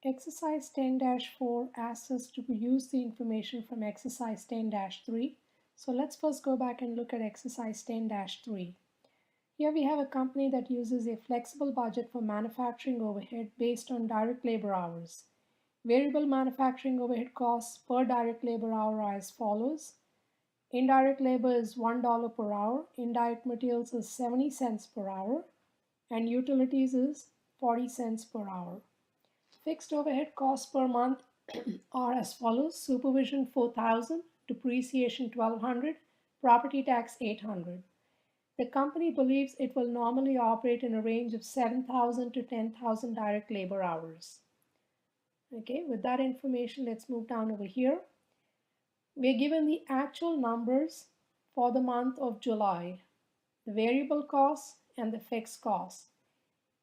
Exercise 10-4 asks us to use the information from exercise 10-3. So let's first go back and look at exercise 10-3. Here we have a company that uses a flexible budget for manufacturing overhead based on direct labor hours. Variable manufacturing overhead costs per direct labor hour are as follows. Indirect labor is $1 per hour, indirect materials is 70 cents per hour, and utilities is 40 cents per hour. Fixed overhead costs per month are as follows. Supervision 4,000, depreciation 1,200, property tax 800. The company believes it will normally operate in a range of 7,000 to 10,000 direct labor hours. Okay, with that information, let's move down over here. We're given the actual numbers for the month of July, the variable costs and the fixed costs.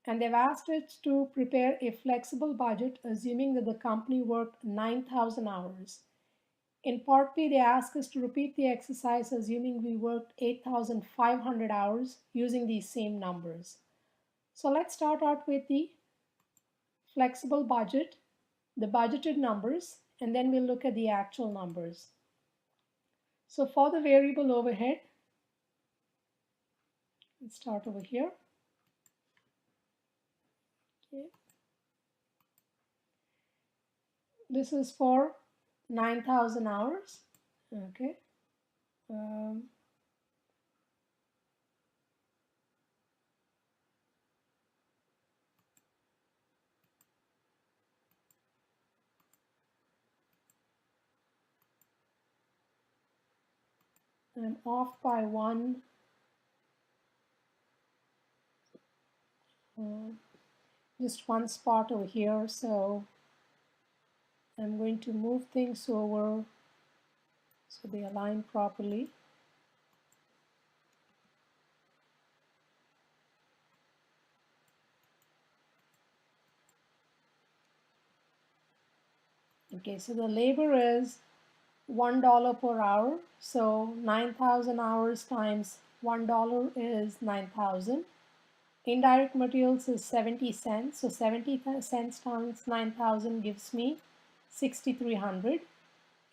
And they've asked us to prepare a flexible budget assuming that the company worked 9,000 hours. In part B, they ask us to repeat the exercise assuming we worked 8,500 hours using these same numbers. So let's start out with the flexible budget, the budgeted numbers, and then we'll look at the actual numbers. So for the variable overhead, let's start over here. Okay. This is for 9,000 hours. Okay. I'm off by one. Just one spot over here, so I'm going to move things over so they align properly. Okay, so the labor is $1 per hour, so 9,000 hours times $1 is 9,000. Indirect materials is 70 cents, so 70 cents times 9,000 gives me 6,300.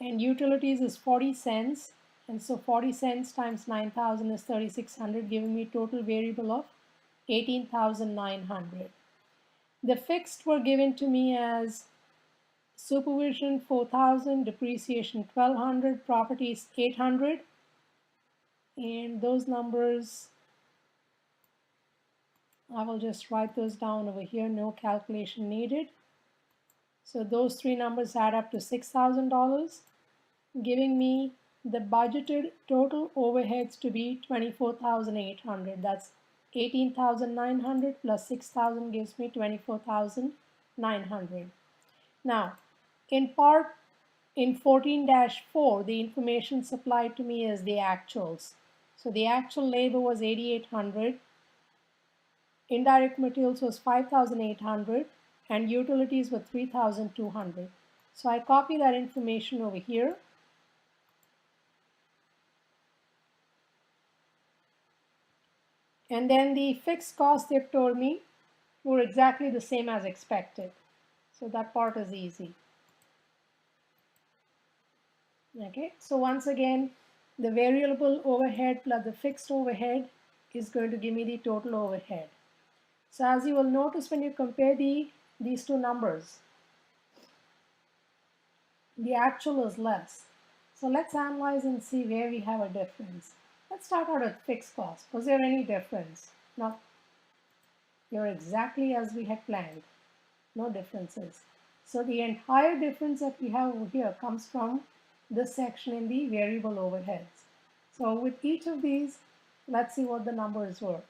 And utilities is 40 cents, and so 40 cents times 9,000 is 3,600, giving me total variable of 18,900. The fixed were given to me as supervision 4,000, depreciation 1,200, properties 800, and those numbers I will just write those down over here, no calculation needed. So those three numbers add up to $6,000, giving me the budgeted total overheads to be 24,800. That's 18,900 plus 6,000 gives me 24,900. Now, in 14-4, the information supplied to me is the actuals. So the actual labor was 8,800. Indirect materials was 5,800 and utilities were 3,200. So I copy that information over here. And then the fixed costs they've told me were exactly the same as expected. So that part is easy. Okay, so once again, the variable overhead plus the fixed overhead is going to give me the total overhead. So as you will notice when you compare these two numbers, the actual is less. So let's analyze and see where we have a difference. Let's start out with fixed costs. Was there any difference? No. You're exactly as we had planned. No differences. So the entire difference that we have over here comes from this section in the variable overheads. So with each of these, let's see what the numbers were.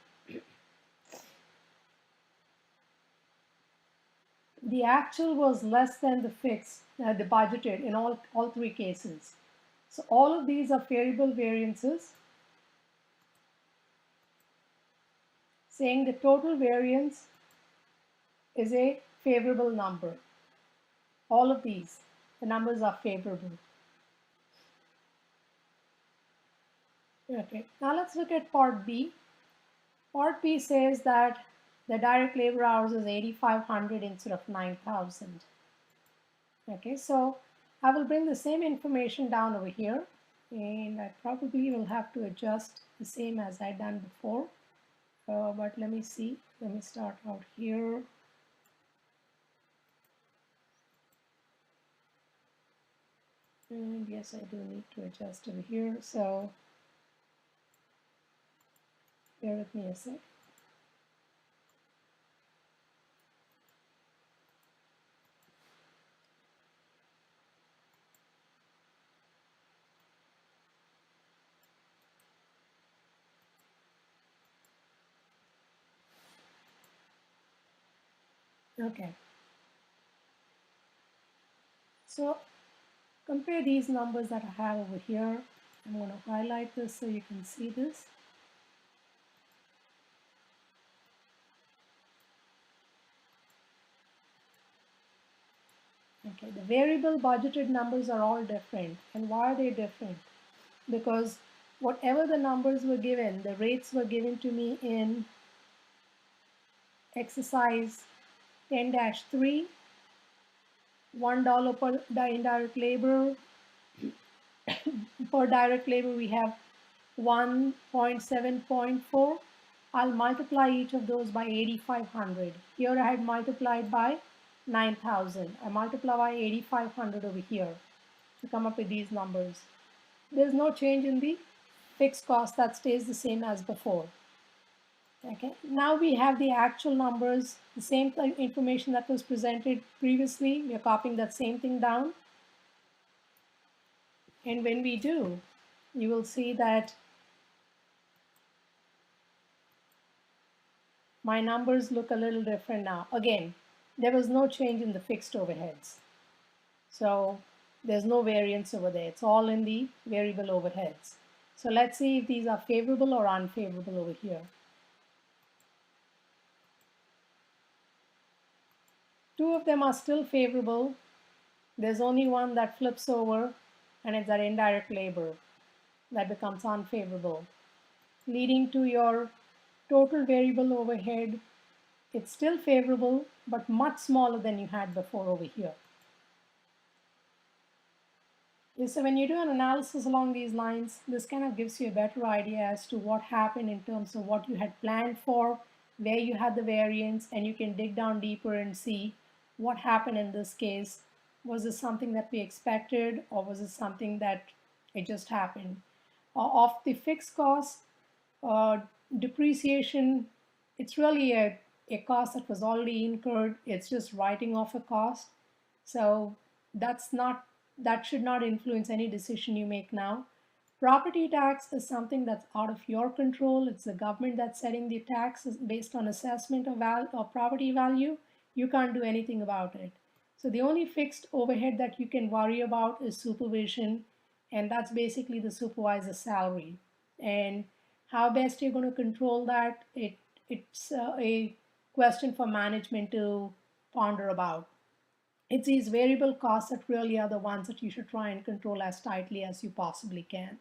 The actual was less than the fixed, the budgeted in all three cases. So all of these are variable variances, saying the total variance is a favorable number. All of these, the numbers are favorable. Okay, now let's look at part B. Part B says that the direct labor hours is 8,500 instead of 9,000. Okay, so I will bring the same information down over here, and I probably will have to adjust the same as I done before. But let me see. Let me start out here. And yes, I do need to adjust over here. So bear with me a sec. Okay, so compare these numbers that I have over here. I'm going to highlight this so you can see this. Okay, the variable budgeted numbers are all different. And why are they different? Because whatever the numbers were given, the rates were given to me in exercise 10-3, $1 per indirect labor. Per direct labor, we have 1.7.4. I'll multiply each of those by 8,500. Here I had multiplied by 9,000. I multiply by 8,500 over here to come up with these numbers. There's no change in the fixed cost, that stays the same as before. Okay, now we have the actual numbers, the same information that was presented previously. We are copying that same thing down. And when we do, you will see that my numbers look a little different now. Again, there was no change in the fixed overheads. So there's no variance over there. It's all in the variable overheads. So let's see if these are favorable or unfavorable over here. Two of them are still favorable. There's only one that flips over, and it's that indirect labor that becomes unfavorable, leading to your total variable overhead. It's still favorable, but much smaller than you had before over here. So when you do an analysis along these lines, this kind of gives you a better idea as to what happened in terms of what you had planned for, where you had the variance, and you can dig down deeper and see what happened in this case. Was this something that we expected, or was it something that it just happened? Of the fixed cost, uh, depreciation, it's really a cost that was already incurred. It's just writing off a cost. So that's not, that should not influence any decision you make now. Property tax is something that's out of your control. It's the government that's setting the tax based on assessment of property value. You can't do anything about it. So the only fixed overhead that you can worry about is supervision, and that's basically the supervisor's salary. And how best you're going to control that, it's a question for management to ponder about. It's these variable costs that really are the ones that you should try and control as tightly as you possibly can.